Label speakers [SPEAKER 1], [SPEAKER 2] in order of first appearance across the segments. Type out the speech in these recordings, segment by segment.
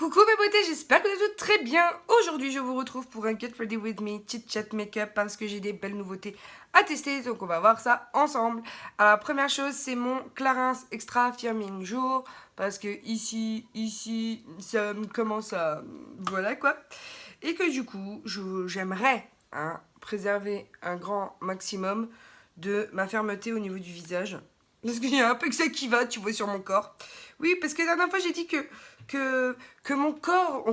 [SPEAKER 1] Coucou mes beautés, j'espère que vous êtes toutes très bien. Aujourd'hui, je vous retrouve pour un Get Ready With Me Chit Chat Makeup parce que j'ai des belles nouveautés à tester, donc on va voir ça ensemble. Alors, la première chose, c'est mon Clarins Extra Firming Jour parce que ici, ça commence à... Voilà quoi. Et que du coup, j'aimerais préserver un grand maximum de ma fermeté au niveau du visage. Parce qu'il y a un peu que ça qui va, tu vois, sur mon corps. Oui, parce que la dernière fois, j'ai dit que mon corps,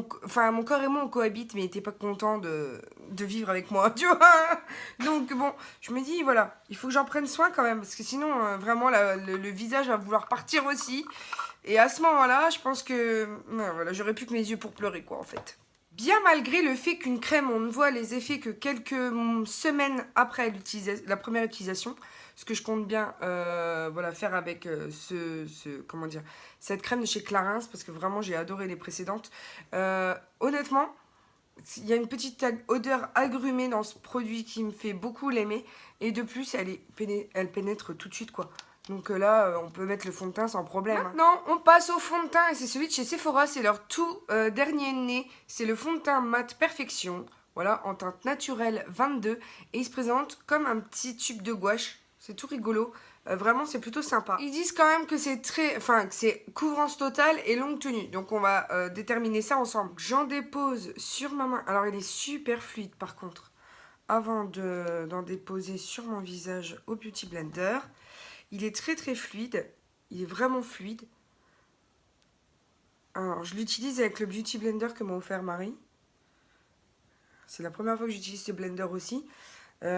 [SPEAKER 1] mon corps et moi, on cohabite, mais il n'était pas content de vivre avec moi, tu vois. Donc, bon, je me dis, voilà, il faut que j'en prenne soin quand même, parce que sinon, vraiment, le visage va vouloir partir aussi. Et à ce moment-là, je pense que, voilà, j'aurais plus que mes yeux pour pleurer, quoi, en fait. Bien malgré le fait qu'une crème, on ne voit les effets que quelques semaines après la première utilisation, ce que je compte bien voilà, faire avec comment dire, cette crème de chez Clarins, parce que vraiment j'ai adoré les précédentes. Honnêtement, il y a une petite odeur agrumée dans ce produit qui me fait beaucoup l'aimer, et de plus elle pénètre tout de suite quoi. Donc là, on peut mettre le fond de teint sans problème. Maintenant, on passe au fond de teint et c'est celui de chez Sephora. C'est leur tout dernier né. C'est le fond de teint mat Perfection. Voilà, en teinte naturelle 22. Et il se présente comme un petit tube de gouache. C'est tout rigolo. Vraiment, c'est plutôt sympa. Ils disent quand même que c'est que c'est couvrance totale et longue tenue. Donc, on va déterminer ça ensemble. J'en dépose sur ma main. Alors, il est super fluide par contre. Avant d'en déposer sur mon visage au Beauty Blender. Il est très très fluide, il est vraiment fluide. Alors, je l'utilise avec le Beauty Blender que m'a offert Marie. C'est la première fois que j'utilise ce blender aussi. C'est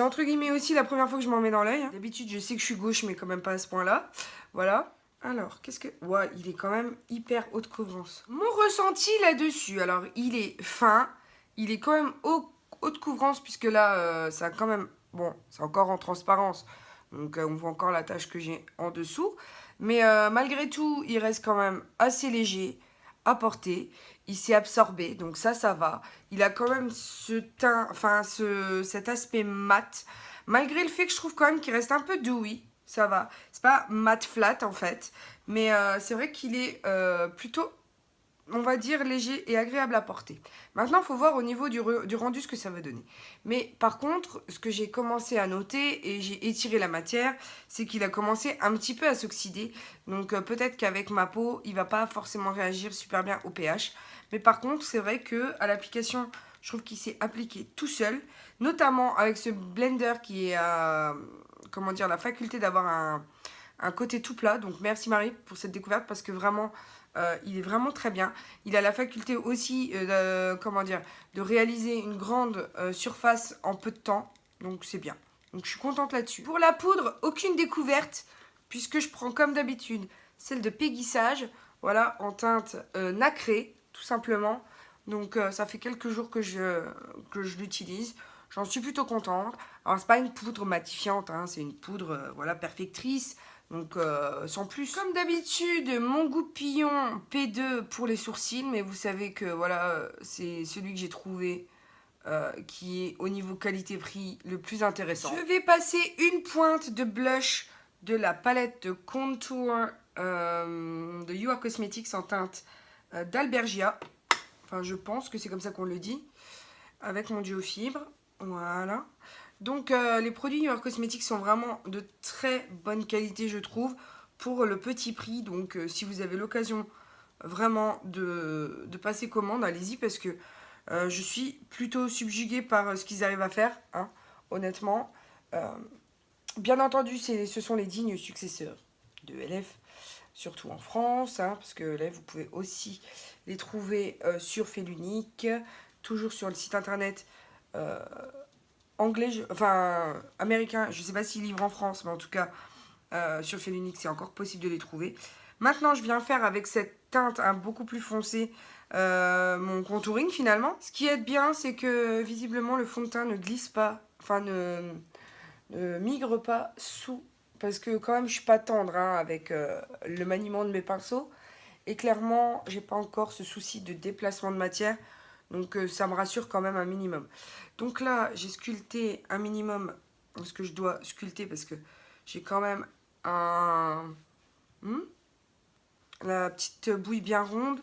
[SPEAKER 1] entre guillemets aussi la première fois que je m'en mets dans l'œil. D'habitude, je sais que je suis gauche, mais quand même pas à ce point-là. Voilà. Alors, qu'est-ce que... Ouais, il est quand même hyper haute couvrance. Mon ressenti là-dessus, alors, il est fin. Il est quand même haute couvrance, puisque là, ça a quand même... Bon, c'est encore en transparence. Donc, on voit encore la tache que j'ai en dessous. Mais malgré tout, il reste quand même assez léger à porter. Il s'est absorbé, donc ça va. Il a quand même ce teint, cet aspect mat. Malgré le fait que je trouve quand même qu'il reste un peu dewy, ça va. C'est pas mat flat en fait. Mais c'est vrai qu'il est plutôt, on va dire, léger et agréable à porter. Maintenant, il faut voir au niveau du rendu ce que ça va donner. Mais par contre, ce que j'ai commencé à noter, et j'ai étiré la matière, c'est qu'il a commencé un petit peu à s'oxyder. Donc peut-être qu'avec ma peau, il va pas forcément réagir super bien au pH. Mais par contre, c'est vrai que à l'application, je trouve qu'il s'est appliqué tout seul. Notamment avec ce blender qui est comment dire, la faculté d'avoir un côté tout plat. Donc merci Marie pour cette découverte parce que vraiment... il est vraiment très bien. Il a la faculté aussi comment dire, de réaliser une grande surface en peu de temps. Donc c'est bien. Donc je suis contente là-dessus. Pour la poudre, aucune découverte. Puisque je prends comme d'habitude celle de Peggy Sage. Voilà, en teinte nacrée, tout simplement. Donc ça fait quelques jours que je l'utilise. J'en suis plutôt contente. Alors c'est pas une poudre matifiante, hein, c'est une poudre voilà, perfectrice. Donc, sans plus. Comme d'habitude, mon goupillon P2 pour les sourcils. Mais vous savez que, voilà, c'est celui que j'ai trouvé qui est, au niveau qualité-prix, le plus intéressant. Je vais passer une pointe de blush de la palette de contour de You Are Cosmetics en teinte d'Albergia. Enfin, je pense que c'est comme ça qu'on le dit. Avec mon duo fibre. Voilà. Donc les produits You Are Cosmetics sont vraiment de très bonne qualité je trouve pour le petit prix. Donc si vous avez l'occasion vraiment de passer commande, allez-y parce que je suis plutôt subjuguée par ce qu'ils arrivent à faire, hein, honnêtement. Bien entendu, ce sont les dignes successeurs de LF, surtout en France, hein, parce que LF, vous pouvez aussi les trouver sur Félunique, toujours sur le site internet anglais, américain, je sais pas s'ils livrent en France, mais en tout cas, sur Félunique, c'est encore possible de les trouver. Maintenant, je viens faire avec cette teinte beaucoup plus foncée mon contouring finalement. Ce qui est bien, c'est que visiblement, le fond de teint ne glisse pas, ne migre pas sous, parce que quand même, je suis pas tendre hein, avec le maniement de mes pinceaux. Et clairement, j'ai pas encore ce souci de déplacement de matière. Donc ça me rassure quand même un minimum. Donc là, j'ai sculpté un minimum ce que je dois sculpter parce que j'ai quand même un la petite bouille bien ronde.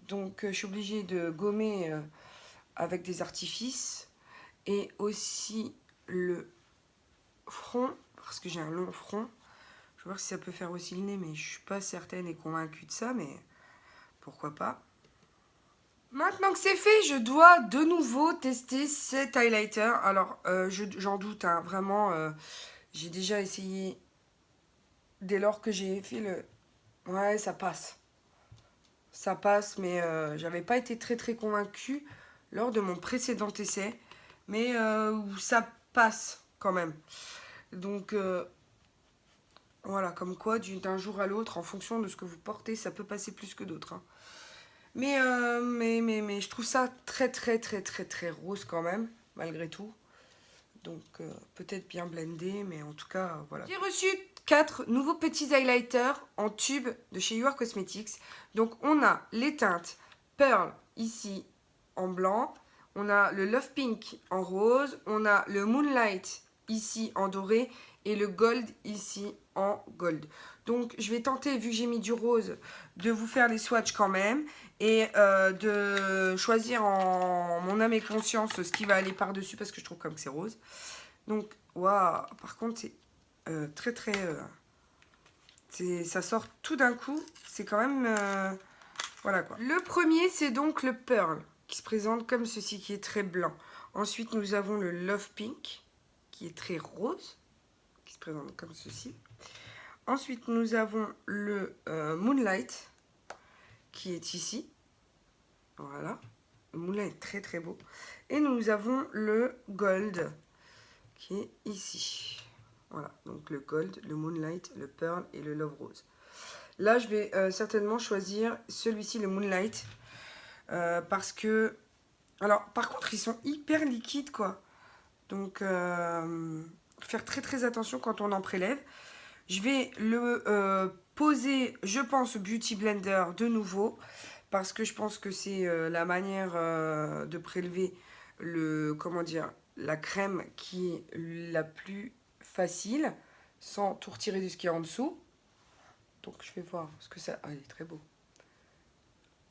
[SPEAKER 1] Donc je suis obligée de gommer avec des artifices. Et aussi le front, parce que j'ai un long front. Je vais voir si ça peut faire aussi le nez, mais je suis pas certaine et convaincue de ça, mais pourquoi pas. Maintenant que c'est fait, je dois de nouveau tester cet highlighter. Alors, j'en doute, hein, vraiment, j'ai déjà essayé dès lors que j'ai fait le... Ouais, ça passe. Ça passe, mais j'avais pas été très convaincue lors de mon précédent essai. Mais ça passe quand même. Donc, voilà, comme quoi, d'un jour à l'autre, en fonction de ce que vous portez, ça peut passer plus que d'autres. Hein. Mais je trouve ça très rose quand même, malgré tout. Donc, peut-être bien blendé, mais en tout cas, voilà. J'ai reçu 4 nouveaux petits highlighters en tube de chez You Are Cosmetics. Donc, on a les teintes Pearl, ici, en blanc. On a le Love Pink en rose. On a le Moonlight, ici, en doré. Et le Gold, ici, en gold. Donc, je vais tenter, vu que j'ai mis du rose, de vous faire les swatchs quand même. Et de choisir en mon âme et conscience ce qui va aller par-dessus, parce que je trouve comme que c'est rose. Donc, waouh, par contre, c'est ça sort tout d'un coup. C'est quand même... voilà quoi. Le premier, c'est donc le Pearl, qui se présente comme ceci, qui est très blanc. Ensuite, nous avons le Love Pink, qui est très rose, qui se présente comme ceci. Ensuite, nous avons le Moonlight, qui est ici. Voilà. Le Moonlight est très beau. Et nous avons le Gold, qui est ici. Voilà, donc le Gold, le Moonlight, le Pearl et le Love Rose. Là, je vais certainement choisir celui-ci, le Moonlight, parce que... Alors, par contre, ils sont hyper liquides, quoi. Donc, faire très attention quand on en prélève. Je vais le poser, je pense, au Beauty Blender de nouveau, parce que je pense que c'est la manière de prélever la crème qui est la plus facile, sans tout retirer de ce qu'il y a en dessous. Donc je vais voir ce que ça... Ah, il est très beau.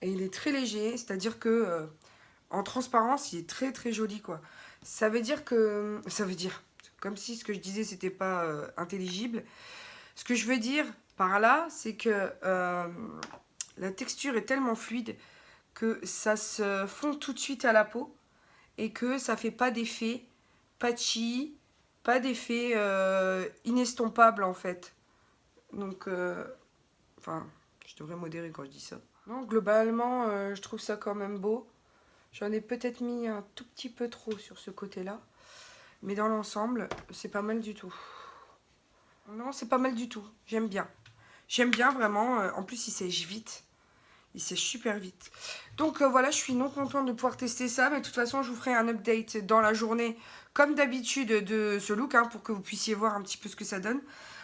[SPEAKER 1] Et il est très léger, c'est-à-dire que en transparence, il est très joli, quoi. Ça veut dire que... Ça veut dire... Comme si ce que je disais, c'était pas intelligible. Ce que je veux dire par là, c'est que la texture est tellement fluide que ça se fond tout de suite à la peau et que ça fait pas d'effet patchy, pas d'effet inestompable en fait. Donc, enfin, je devrais modérer quand je dis ça. Non, globalement, je trouve ça quand même beau. J'en ai peut-être mis un tout petit peu trop sur ce côté-là. Mais dans l'ensemble, c'est pas mal du tout. Non, c'est pas mal du tout. J'aime bien. J'aime bien vraiment. En plus, il sèche vite. Il sèche super vite. Donc voilà, je suis non contente de pouvoir tester ça. Mais de toute façon, je vous ferai un update dans la journée, comme d'habitude, de ce look, hein, pour que vous puissiez voir un petit peu ce que ça donne.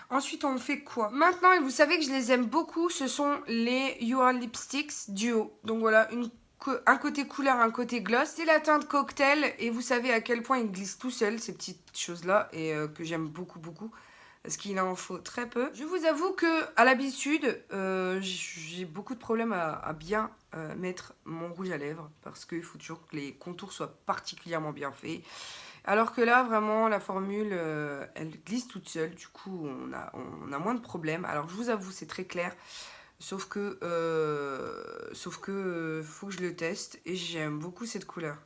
[SPEAKER 1] Ensuite, on fait quoi? Maintenant, et vous savez que je les aime beaucoup, ce sont les You Are Lipsticks Duo. Donc voilà, un côté couleur, un côté gloss. C'est la teinte cocktail et vous savez à quel point ils glissent tout seuls, ces petites choses-là, et que j'aime beaucoup. Parce qu'il en faut très peu. Je vous avoue que à l'habitude, j'ai beaucoup de problèmes à bien mettre mon rouge à lèvres. Parce qu'il faut toujours que les contours soient particulièrement bien faits. Alors que là, vraiment, la formule, elle glisse toute seule. Du coup, on a moins de problèmes. Alors, je vous avoue, c'est très clair. Sauf que faut que je le teste. Et j'aime beaucoup cette couleur.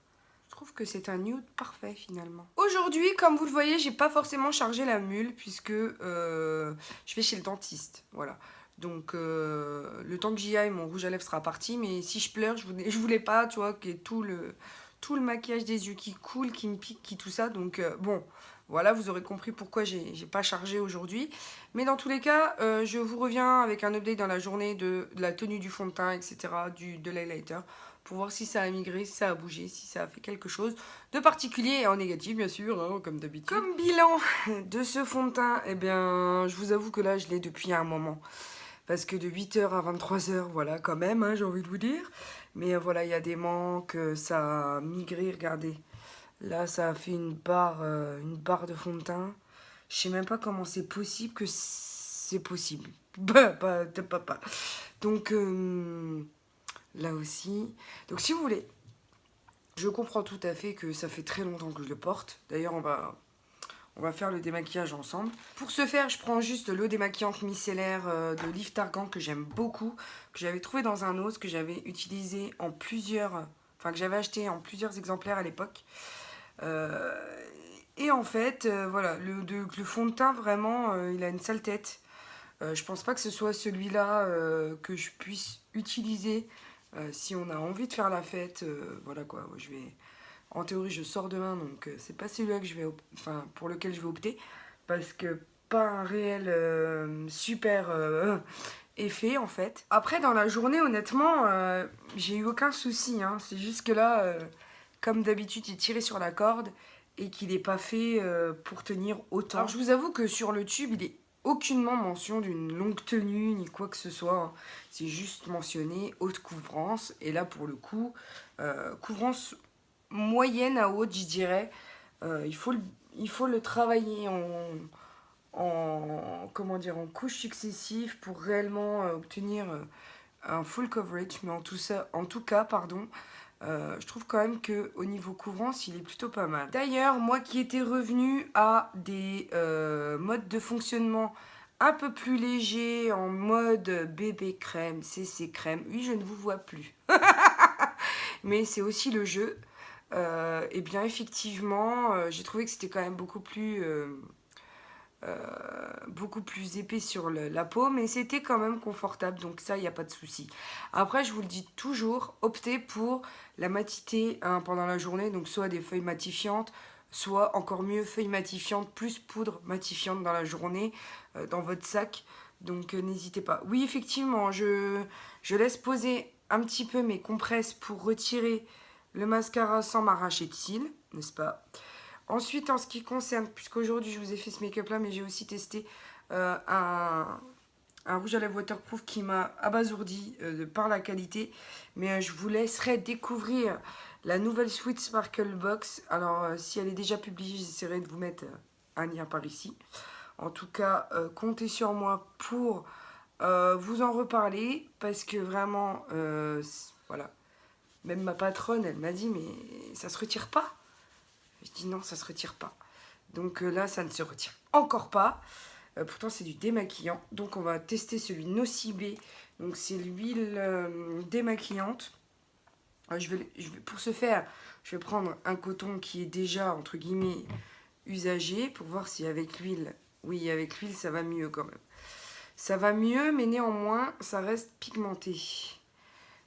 [SPEAKER 1] Je trouve que c'est un nude parfait, finalement. Aujourd'hui, comme vous le voyez, j'ai pas forcément chargé la mule. Puisque je vais chez le dentiste. Voilà. Donc, le temps que j'y aille, mon rouge à lèvres sera parti. Mais si je pleure, je voulais pas, tu vois, qu'il y ait tout le maquillage des yeux qui coule, qui me pique, qui tout ça. Donc bon, voilà, vous aurez compris pourquoi j'ai pas chargé aujourd'hui. Mais dans tous les cas, je vous reviens avec un update dans la journée de la tenue du fond de teint, etc., de l'highlighter, pour voir si ça a migré, si ça a bougé, si ça a fait quelque chose de particulier et en négatif, bien sûr, hein, comme d'habitude. Comme bilan de ce fond de teint, eh bien, je vous avoue que là, je l'ai depuis un moment. Parce que de 8h à 23h, voilà, quand même, hein, j'ai envie de vous dire. Mais voilà, il y a des manques, ça a migré, regardez. Là, ça a fait une barre de fond de teint. Je sais même pas comment c'est possible que c'est possible. Donc, là aussi. Donc, si vous voulez, je comprends tout à fait que ça fait très longtemps que je le porte. D'ailleurs, on va faire le démaquillage ensemble. Pour ce faire, je prends juste l'eau démaquillante micellaire de Liv Targan que j'aime beaucoup, que j'avais trouvé dans un os, que j'avais utilisé en plusieurs... Enfin, que j'avais acheté en plusieurs exemplaires à l'époque. Et en fait, voilà, le fond de teint, vraiment, il a une sale tête. Je pense pas que ce soit celui-là que je puisse utiliser si on a envie de faire la fête. Voilà quoi, je vais... En théorie, je sors demain, donc c'est pas celui-là que je vais pour lequel je vais opter. Parce que pas un réel super effet en fait. Après, dans la journée, honnêtement, j'ai eu aucun souci. Hein. C'est juste que là, comme d'habitude, il est tiré sur la corde et qu'il n'est pas fait pour tenir autant. Alors, je vous avoue que sur le tube, il est aucunement mention d'une longue tenue ni quoi que ce soit. Hein. C'est juste mentionné haute couvrance. Et là, pour le coup, couvrance moyenne à haute, je dirais. Il faut le travailler comment dire, en couches successives pour réellement obtenir un full coverage. Mais en tout cas, pardon, je trouve quand même qu'au niveau couvrance, il est plutôt pas mal. D'ailleurs, moi qui étais revenue à des modes de fonctionnement un peu plus légers, en mode bébé crème, CC crème, oui, je ne vous vois plus. Mais c'est aussi le jeu. Et bien effectivement, j'ai trouvé que c'était quand même beaucoup plus épais sur la peau, mais c'était quand même confortable, donc ça, il n'y a pas de souci. Après, je vous le dis toujours, optez pour la matité hein, pendant la journée, donc soit des feuilles matifiantes, soit encore mieux, feuilles matifiantes plus poudre matifiante dans la journée, dans votre sac, donc n'hésitez pas. Oui, effectivement, je laisse poser un petit peu mes compresses pour retirer le mascara sans m'arracher de cils, n'est-ce pas? Ensuite, en ce qui concerne, puisqu'aujourd'hui je vous ai fait ce make-up là, mais j'ai aussi testé un rouge à lèvres waterproof qui m'a abasourdi par la qualité. Mais je vous laisserai découvrir la nouvelle Sweet Sparkle Box. Alors, si elle est déjà publiée, j'essaierai de vous mettre un lien par ici. En tout cas, comptez sur moi pour vous en reparler, parce que vraiment, voilà. Même ma patronne, elle m'a dit, mais ça se retire pas. Je dis non, ça se retire pas. Donc là, ça ne se retire encore pas. Pourtant, c'est du démaquillant. Donc, on va tester celui Nocibé. Donc, c'est l'huile démaquillante. Pour ce faire, je vais prendre un coton qui est déjà, entre guillemets, usagé. Pour voir si avec l'huile... Oui, avec l'huile, ça va mieux quand même. Ça va mieux, mais néanmoins, ça reste pigmenté.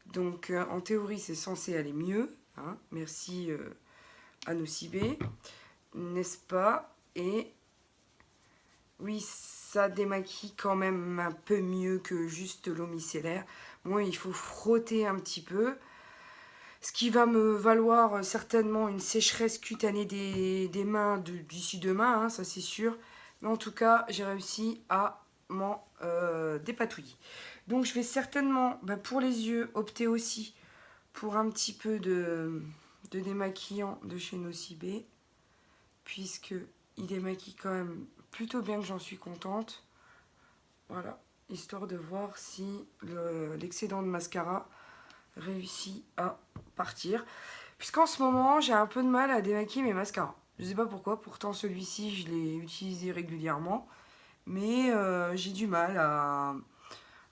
[SPEAKER 1] Donc, en théorie, c'est censé aller mieux. Hein. Merci à Nocibé, n'est-ce pas? Et oui, ça démaquille quand même un peu mieux que juste l'eau micellaire. Moi, il faut frotter un petit peu. Ce qui va me valoir certainement une sécheresse cutanée des mains d'ici demain, hein, ça c'est sûr. Mais en tout cas, j'ai réussi à m'en dépatouiller. Donc je vais certainement, pour les yeux, opter aussi pour un petit peu de démaquillant de chez Nocibé. Puisque il démaquille quand même plutôt bien, que j'en suis contente. Voilà, histoire de voir si l'excédent de mascara réussit à partir. Puisqu'en ce moment, j'ai un peu de mal à démaquiller mes mascaras. Je sais pas pourquoi, pourtant celui-ci, je l'ai utilisé régulièrement. Mais j'ai du mal à...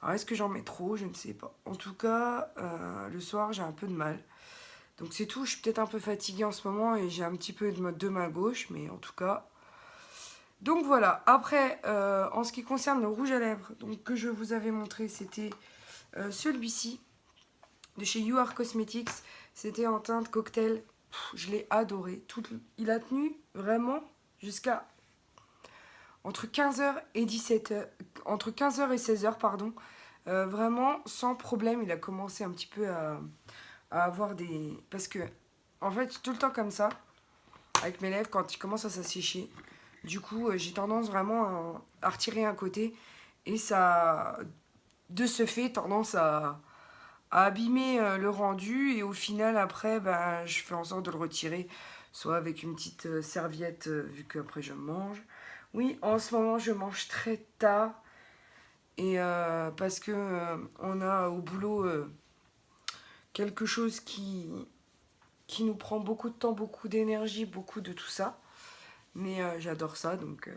[SPEAKER 1] Alors, est-ce que j'en mets trop? Je ne sais pas. En tout cas, le soir, j'ai un peu de mal. Donc c'est tout, je suis peut-être un peu fatiguée en ce moment et j'ai un petit peu de main gauche, mais en tout cas... Donc voilà, après, en ce qui concerne le rouge à lèvres, donc, que je vous avais montré, c'était celui-ci, de chez You Are Cosmetics. C'était en teinte cocktail, je l'ai adoré. Il a tenu vraiment jusqu'à entre 15h et 17h, entre 15h et 16h, pardon. Vraiment, sans problème, il a commencé un petit peu à avoir des... Parce que, en fait, tout le temps comme ça, avec mes lèvres, quand ils commencent à s'assécher, du coup, j'ai tendance vraiment à retirer un côté. Et ça, de ce fait, tendance à abîmer le rendu. Et au final, après, je fais en sorte de le retirer. Soit avec une petite serviette, vu qu'après je mange. Oui, en ce moment, je mange très tard. Et parce que on a au boulot quelque chose qui nous prend beaucoup de temps, beaucoup d'énergie, beaucoup de tout ça. Mais j'adore ça, donc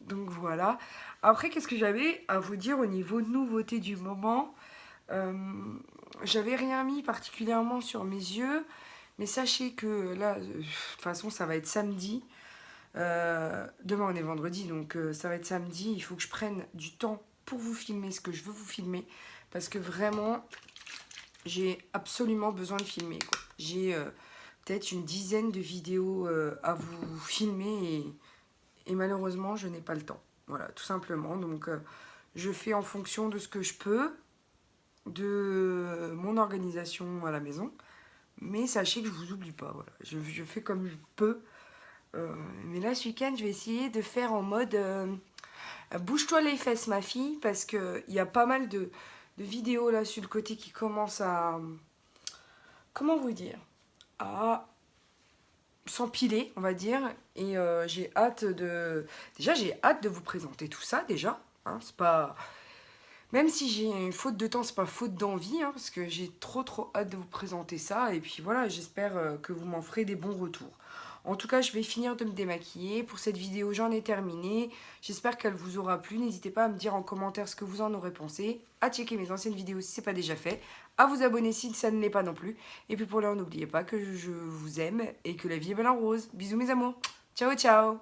[SPEAKER 1] voilà. Après, qu'est-ce que j'avais à vous dire au niveau de nouveauté du moment? J'avais rien mis particulièrement sur mes yeux, mais sachez que là, de toute façon, ça va être samedi. Demain, on est vendredi, donc ça va être samedi. Il faut que je prenne du temps pour vous filmer ce que je veux vous filmer, parce que vraiment, j'ai absolument besoin de filmer, quoi. J'ai peut-être une dizaine de vidéos à vous filmer et malheureusement, je n'ai pas le temps. Voilà, tout simplement. Donc, je fais en fonction de ce que je peux, de mon organisation à la maison. Mais sachez que je vous oublie pas. Voilà. Je fais comme je peux. Mais là, ce week-end, je vais essayer de faire en mode bouge-toi les fesses, ma fille. Parce qu'il y a pas mal de vidéos là sur le côté qui commencent à... Comment vous dire? À s'empiler, on va dire. Et j'ai hâte de... Déjà, j'ai hâte de vous présenter tout ça, déjà. Hein, c'est pas... Même si j'ai une faute de temps, c'est pas faute d'envie, hein, parce que j'ai trop hâte de vous présenter ça. Et puis voilà, j'espère que vous m'en ferez des bons retours. En tout cas, je vais finir de me démaquiller. Pour cette vidéo, j'en ai terminé. J'espère qu'elle vous aura plu. N'hésitez pas à me dire en commentaire ce que vous en aurez pensé, à checker mes anciennes vidéos si ce n'est pas déjà fait, à vous abonner si ça ne l'est pas non plus. Et puis pour l'heure, n'oubliez pas que je vous aime et que la vie est belle en rose. Bisous mes amours. Ciao, ciao.